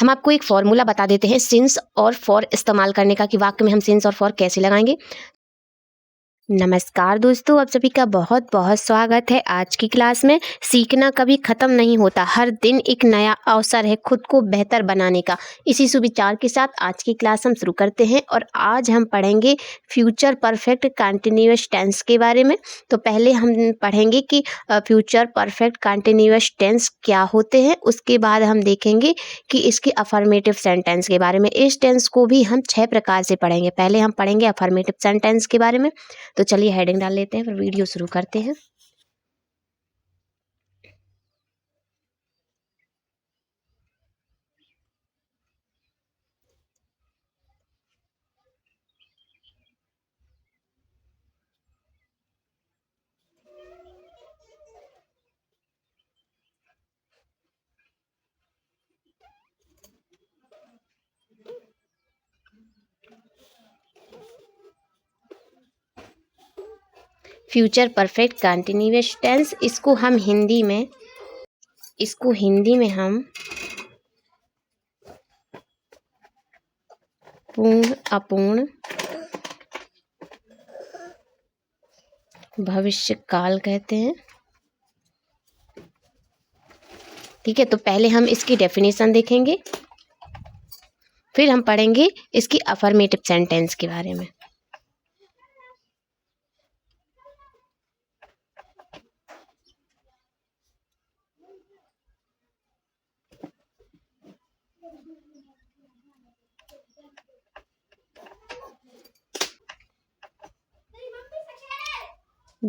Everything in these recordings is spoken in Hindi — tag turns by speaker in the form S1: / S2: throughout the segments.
S1: हम आपको एक फॉर्मूला बता देते हैं सिंस और फॉर इस्तेमाल करने का कि वाक्य में हम सिंस और फॉर कैसे लगाएंगे। नमस्कार दोस्तों, आप सभी का बहुत बहुत स्वागत है आज की क्लास में। सीखना कभी ख़त्म नहीं होता, हर दिन एक नया अवसर है खुद को बेहतर बनाने का। इसी सुविचार के साथ आज की क्लास हम शुरू करते हैं और आज हम पढ़ेंगे फ्यूचर परफेक्ट कंटिन्यूअस टेंस के बारे में। तो पहले हम पढ़ेंगे कि फ्यूचर परफेक्ट कंटिन्यूअस टेंस क्या होते हैं, उसके बाद हम देखेंगे कि इसके अफर्मेटिव सेंटेंस के बारे में। इस टेंस को भी हम 6 प्रकार से पढ़ेंगे। पहले हम पढ़ेंगे अफर्मेटिव सेंटेंस के बारे में। तो चलिए हेडिंग डाल लेते हैं, फिर वीडियो शुरू करते हैं। फ्यूचर परफेक्ट कंटिन्यूअस टेंस, इसको हिंदी में हम पूर्ण अपूर्ण भविष्य काल कहते हैं। ठीक है, तो पहले हम इसकी डेफिनेशन देखेंगे, फिर हम पढ़ेंगे इसकी अफर्मेटिव सेंटेंस के बारे में।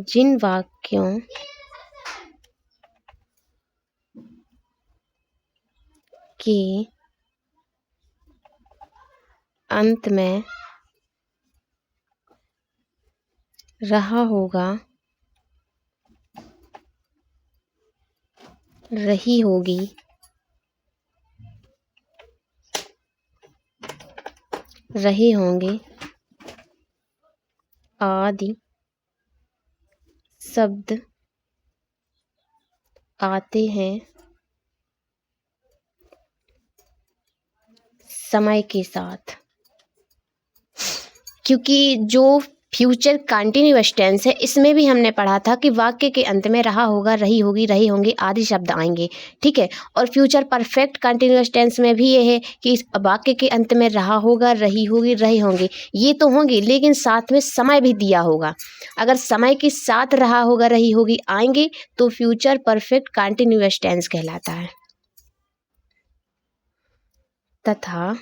S1: जिन वाक्यों के अंत में रहा होगा, रही होगी, रहे होंगे आदि शब्द आते हैं समय के साथ। क्योंकि जो फ्यूचर कंटिन्यूअस टेंस है, इसमें भी हमने पढ़ा था कि वाक्य के अंत में रहा होगा, रही होगी, रहे होंगे आदि शब्द आएंगे। ठीक है, और फ्यूचर परफेक्ट कंटिन्यूअस टेंस में भी ये है कि इस वाक्य के अंत में रहा होगा, रही होगी, रहे होंगे, ये तो होंगे, लेकिन साथ में समय भी दिया होगा। अगर समय के साथ रहा होगा, रही होगी आएंगे तो फ्यूचर परफेक्ट कंटिन्यूअस टेंस कहलाता है। तथा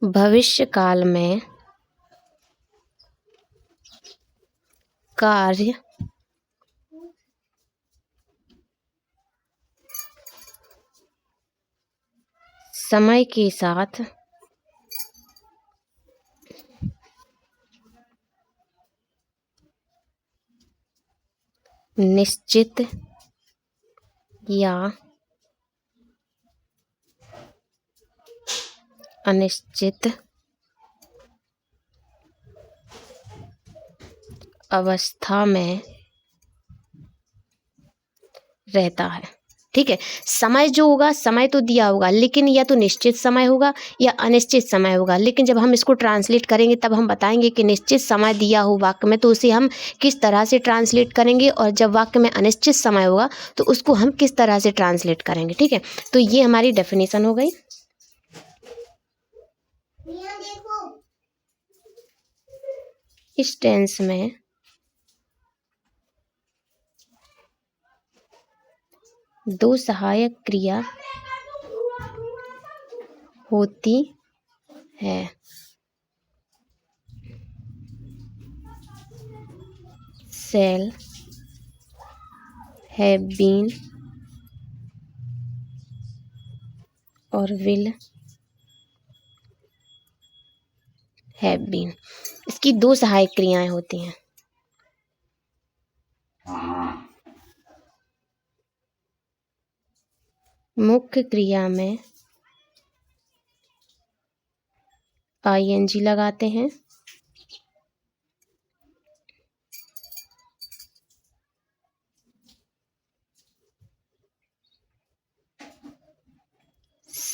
S1: भविष्य काल में कार्य समय के साथ निश्चित या अनिश्चित अवस्था में रहता है। ठीक है, समय जो होगा, समय तो दिया होगा, लेकिन या तो निश्चित समय होगा या अनिश्चित समय होगा। लेकिन जब हम इसको ट्रांसलेट करेंगे तब हम बताएंगे कि निश्चित समय दिया हो वाक्य में तो उसे हम किस तरह से ट्रांसलेट करेंगे, और जब वाक्य में अनिश्चित समय होगा तो उसको हम किस तरह से ट्रांसलेट करेंगे। ठीक है, तो ये हमारी डेफिनेशन हो गई। इस टेंस में दो सहायक क्रिया होती है। shall, have been और will have been, इसकी दो सहायक क्रियाएं होती हैं। मुख्य क्रिया में ing लगाते हैं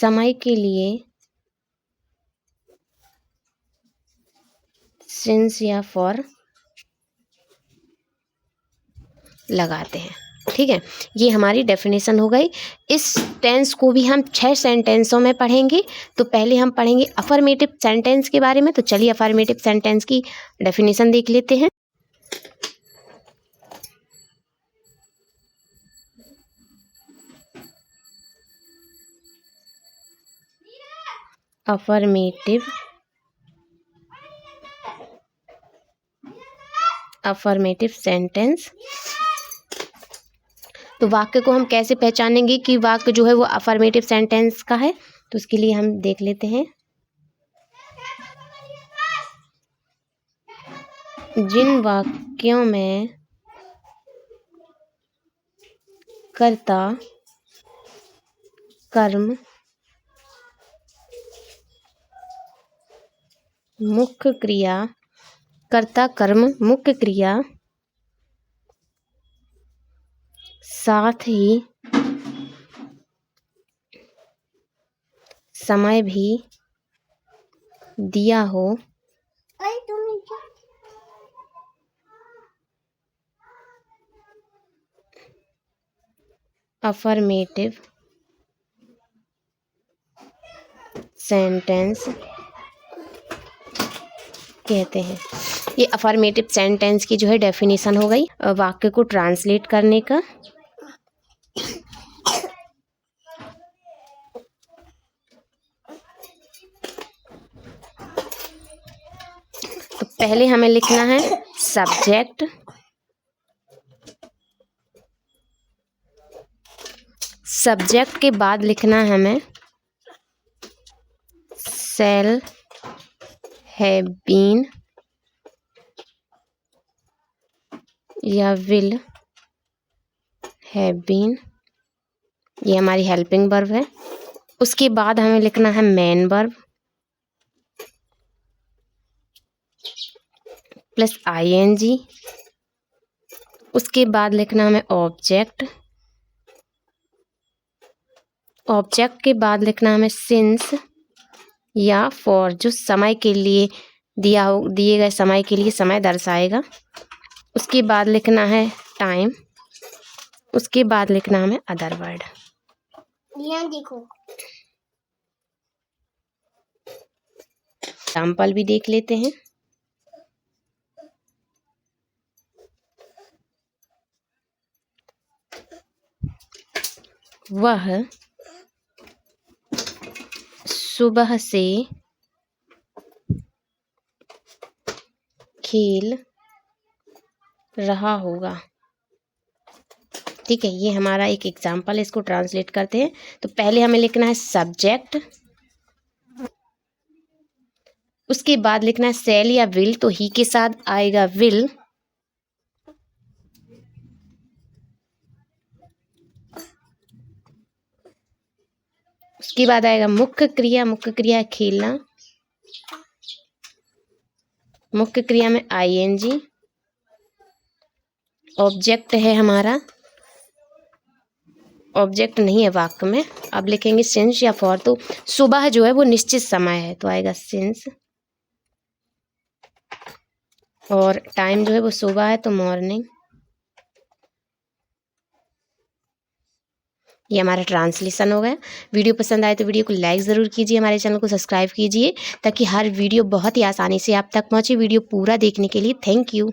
S1: समय के लिए सिंस या फॉर लगाते हैं। ठीक है, ये हमारी डेफिनेशन हो गई। इस टेंस को भी हम 6 सेंटेंसों में पढ़ेंगे। तो पहले हम पढ़ेंगे अफर्मेटिव सेंटेंस के बारे में। तो चलिए अफर्मेटिव सेंटेंस की डेफिनेशन देख लेते हैं। Affirmative sentence. तो वाक्य को हम कैसे पहचानेंगे कि वाक्य जो है वो अफर्मेटिव सेंटेंस का है? तो उसके लिए हम देख लेते हैं। जिन वाक्यों में कर्ता कर्म मुख्य क्रिया, कर्ता कर्म मुख्य क्रिया साथ ही समय भी दिया हो, अफर्मेटिव सेंटेंस कहते हैं। ये अफर्मेटिव सेंटेंस की जो है डेफिनेशन हो गई। वाक्य को ट्रांसलेट करने का। तो पहले हमें लिखना है सब्जेक्ट, सब्जेक्ट के बाद लिखना है हमें शैल हैव बीन या विल हैव बीन, ये हमारी हेल्पिंग वर्ब है। उसके बाद हमें लिखना है मेन वर्ब प्लस आईएनजी। उसके बाद लिखना हमें ऑब्जेक्ट, ऑब्जेक्ट के बाद लिखना हमें सिंस या फॉर, जो समय के लिए दिए गए समय के लिए समय दर्शाएगा। उसके बाद लिखना है टाइम। उसके बाद लिखना हमें अदर वर्ड। यहाँ देखो एग्जाम्पल भी देख लेते हैं। वह सुबह से खेल रहा होगा। ठीक है, ये हमारा एक एग्जाम्पल है। इसको ट्रांसलेट करते हैं। तो पहले हमें लिखना है सब्जेक्ट, उसके बाद लिखना है शैल या विल, तो ही के साथ आएगा विल। उसके बाद आएगा मुख्य क्रिया, मुख्य क्रिया है खेलना, मुख्य क्रिया में आईएनजी। ऑब्जेक्ट है हमारा, ऑब्जेक्ट नहीं है वाक्य में। अब लिखेंगे सिंस या फॉर, तो सुबह जो है वो निश्चित समय है तो आएगा सिंस, और टाइम जो है वो सुबह है तो मॉर्निंग। ये हमारा ट्रांसलेशन हो गया। वीडियो पसंद आए तो वीडियो को लाइक ज़रूर कीजिए, हमारे चैनल को सब्सक्राइब कीजिए ताकि हर वीडियो बहुत ही आसानी से आप तक पहुँचे। वीडियो पूरा देखने के लिए थैंक यू।